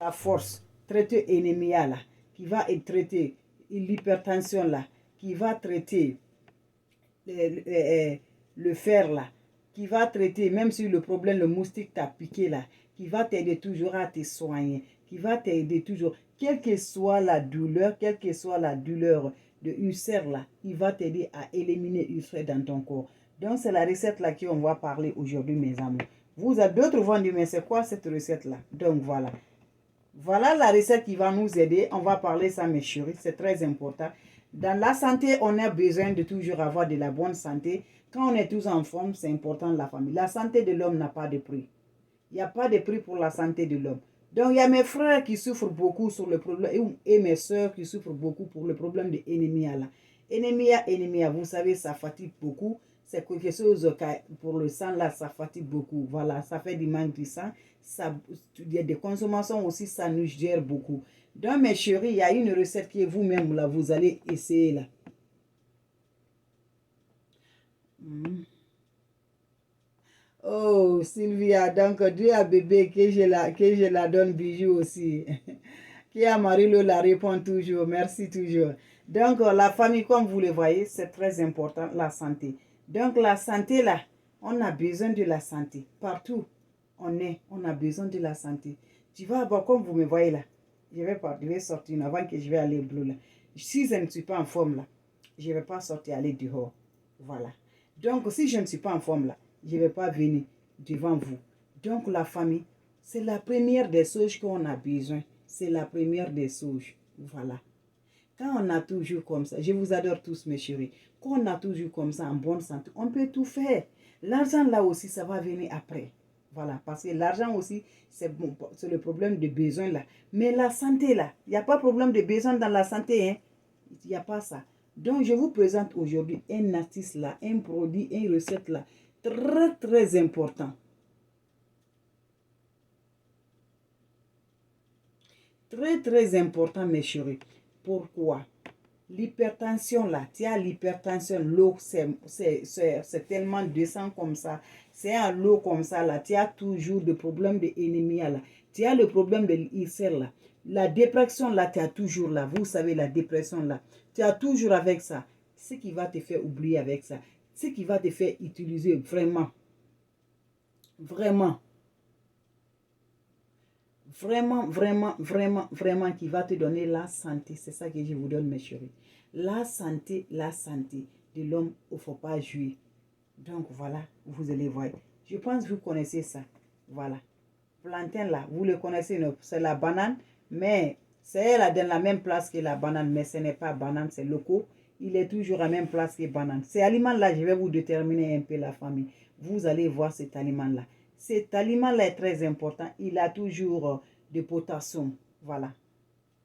la force, traiter l'anémia là, qui va traiter l'hypertension là, qui va traiter le fer là, qui va traiter, même si le problème, le moustique t'a piqué là, qui va t'aider toujours à te soigner, qui va t'aider toujours, quelle que soit la douleur de ulcère là, il va t'aider à éliminer l'ulcère dans ton corps. Donc c'est la recette là qu'on va parler aujourd'hui, mes amis. Vous avez d'autres vont dire, mais c'est quoi cette recette là? Donc voilà. Voilà la recette qui va nous aider. On va parler ça, mes chéris. C'est très important. Dans la santé, on a besoin de toujours avoir de la bonne santé. Quand on est tous en forme, c'est important la famille. La santé de l'homme n'a pas de prix. Il n'y a pas de prix pour la santé de l'homme. Donc, il y a mes frères qui souffrent beaucoup sur le problème et mes soeurs qui souffrent beaucoup pour le problème de l'anémia. L'anémia, vous savez, ça fatigue beaucoup. C'est quelque chose pour le sang, là, ça fatigue beaucoup. Voilà, ça fait du manque de sang. Il y a des consommations aussi, ça nous gère beaucoup. Donc, mes chéris, il y a une recette que vous-même, là, vous allez essayer, là. Oh, Sylvia, donc Dieu a bébé que je la donne bijou aussi. Qui a Marilo la répond toujours. Merci toujours. Donc, la famille, comme vous le voyez, c'est très important, la santé. Donc, la santé, là, on a besoin de la santé. Partout on a besoin de la santé. Tu vas avoir, comme vous me voyez là, je vais sortir avant que je vais aller au boulot là. Si je ne suis pas en forme là, je ne vais pas sortir aller dehors. Voilà. Donc, si je ne suis pas en forme là, je ne vais pas venir devant vous. Donc, la famille, c'est la première des choses qu'on a besoin. C'est la première des choses. Voilà. Quand on a toujours comme ça, je vous adore tous mes chéris, quand on a toujours comme ça en bonne santé, on peut tout faire. L'argent là aussi, ça va venir après. Voilà, parce que l'argent aussi, c'est bon, le problème de besoin là. Mais la santé là, il n'y a pas de problème de besoin dans la santé. Hein? Il n'y a pas ça. Donc, je vous présente aujourd'hui un artiste là, un produit, une recette là, très très important. Très très important, mes chéris. Pourquoi? L'hypertension là, tu as l'hypertension, l'eau, c'est tellement descend comme ça. C'est un l'eau comme ça là, tu as toujours des problèmes d'anémie là. Tu as le problème de l'ulcère là. La dépression là, tu as toujours là. Vous savez, la dépression là, tu as toujours avec ça. Ce qui va te faire oublier avec ça. Ce qui va te faire utiliser vraiment. Vraiment. Vraiment, qui va te donner la santé. C'est ça que je vous donne, mes chéris. La santé de l'homme, il ne faut pas jouer. Donc, voilà, vous allez voir. Je pense que vous connaissez ça. Voilà. Plantain, là, vous le connaissez, c'est la banane, mais c'est là dans la même place que la banane, mais ce n'est pas banane, c'est loco. Il est toujours à la même place que banane. Cet aliment-là, je vais vous déterminer un peu la famille. Vous allez voir cet aliment-là. Cet aliment-là est très important. Il a toujours de potassium. Voilà.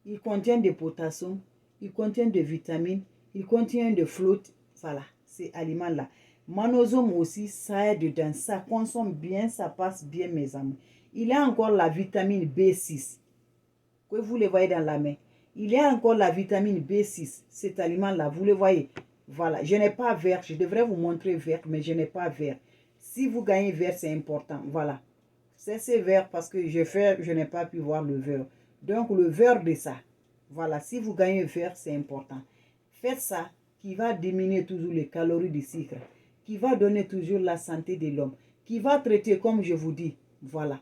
Il contient de potassium, il contient de vitamines, il contient de flotte. Voilà, ces aliments-là. Magnesium aussi, ça aide dedans. Ça consomme bien, ça passe bien, mes amis. Il y a encore la vitamine B6, que vous le voyez dans la main. Il y a encore la vitamine B6, cet aliment-là, vous le voyez. Voilà, je n'ai pas vert, je devrais vous montrer vert, mais je n'ai pas vert. Si vous gagnez vert, c'est important. Voilà. C'est vert parce que je n'ai pas pu voir le vert. Donc, le vert de ça. Voilà, si vous gagnez vert, c'est important. Faites ça, qui va diminuer toujours les calories du sucre, qui va donner toujours la santé de l'homme, qui va traiter, comme je vous dis. Voilà.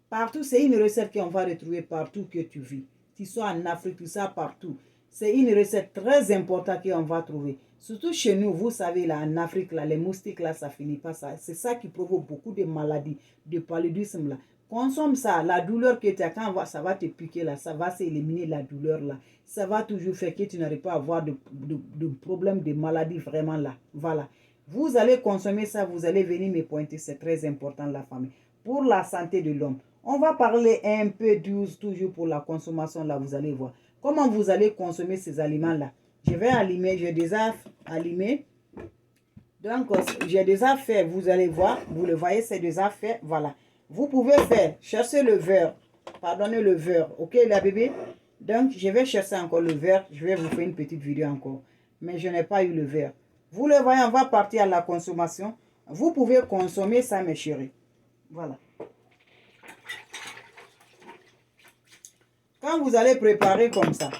Partout, c'est une recette qu'on va retrouver partout que tu vis. Tu sois en Afrique, tout ça, partout. C'est une recette très importante qu'on va trouver. Surtout chez nous, vous savez, là, en Afrique, là, les moustiques, là, ça finit pas ça. C'est ça qui provoque beaucoup de maladies, de paludisme, là. Consomme ça, la douleur que tu as, quand ça va te piquer, là, ça va s'éliminer la douleur, là. Ça va toujours faire que tu n'arrives pas à avoir de problème, de maladie, vraiment, là. Voilà. Vous allez consommer ça, vous allez venir me pointer, c'est très important, la famille. Pour la santé de l'homme. On va parler un peu douce, toujours pour la consommation, là, vous allez voir. Comment vous allez consommer ces aliments-là? Je vais allumer, j'ai déjà allumé. Donc, j'ai déjà fait, vous allez voir, vous le voyez, c'est déjà fait, voilà. Vous pouvez faire, chercher le verre, pardonnez le verre, ok, la bébé? Donc, je vais chercher encore le verre, je vais vous faire une petite vidéo encore. Mais je n'ai pas eu le verre. Vous le voyez, on va partir à la consommation. Vous pouvez consommer ça, mes chéris. Voilà. Quand vous allez préparer comme ça,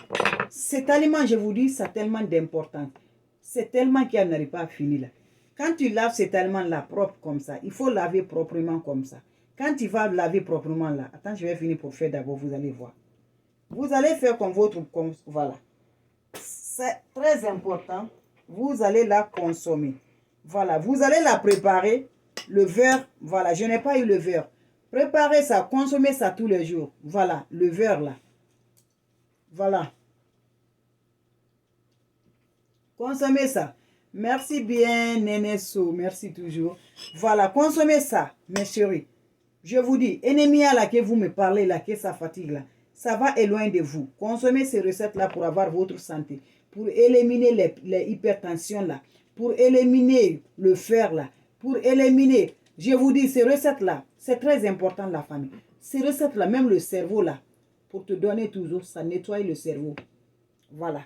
cet aliment, je vous dis, ça a tellement d'importance. C'est tellement qu'il n'arrive pas à finir là. Quand tu laves cet aliment-là propre comme ça, il faut laver proprement comme ça. Quand tu vas laver proprement là, attends, je vais finir pour faire d'abord, vous allez voir. Vous allez faire comme votre, voilà. C'est très important. Vous allez la consommer. Voilà, vous allez la préparer. Le verre, voilà, je n'ai pas eu le verre. Préparez ça, consommez ça tous les jours. Voilà, le verre là. Voilà. Consommez ça. Merci bien, Nénéso. Merci toujours. Voilà, consommez ça, mes chéris. Je vous dis, ennemi à laquelle vous me parlez là, que ça fatigue là, ça va éloigner de vous. Consommez ces recettes-là pour avoir votre santé, pour éliminer les hypertensions là, pour éliminer le fer là, pour éliminer, je vous dis, ces recettes-là, c'est très important la famille. Ces recettes-là, même le cerveau là, pour te donner toujours, ça nettoie le cerveau. Voilà.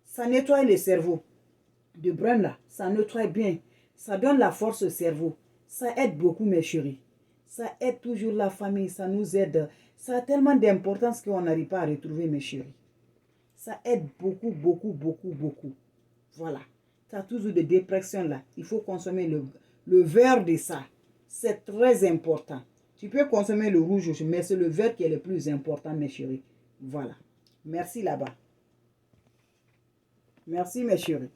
Ça nettoie le cerveau. De brun là, ça nettoie bien. Ça donne la force au cerveau. Ça aide beaucoup mes chéris. Ça aide toujours la famille, ça nous aide. Ça a tellement d'importance qu'on n'arrive pas à retrouver mes chéris. Ça aide beaucoup, beaucoup, beaucoup, beaucoup. Voilà. Tu as toujours des dépressions là. Il faut consommer le vert de ça. C'est très important. Tu peux consommer le rouge, mais c'est le vert qui est le plus important, mes chéris. Voilà. Merci là-bas. Merci, mes chéris.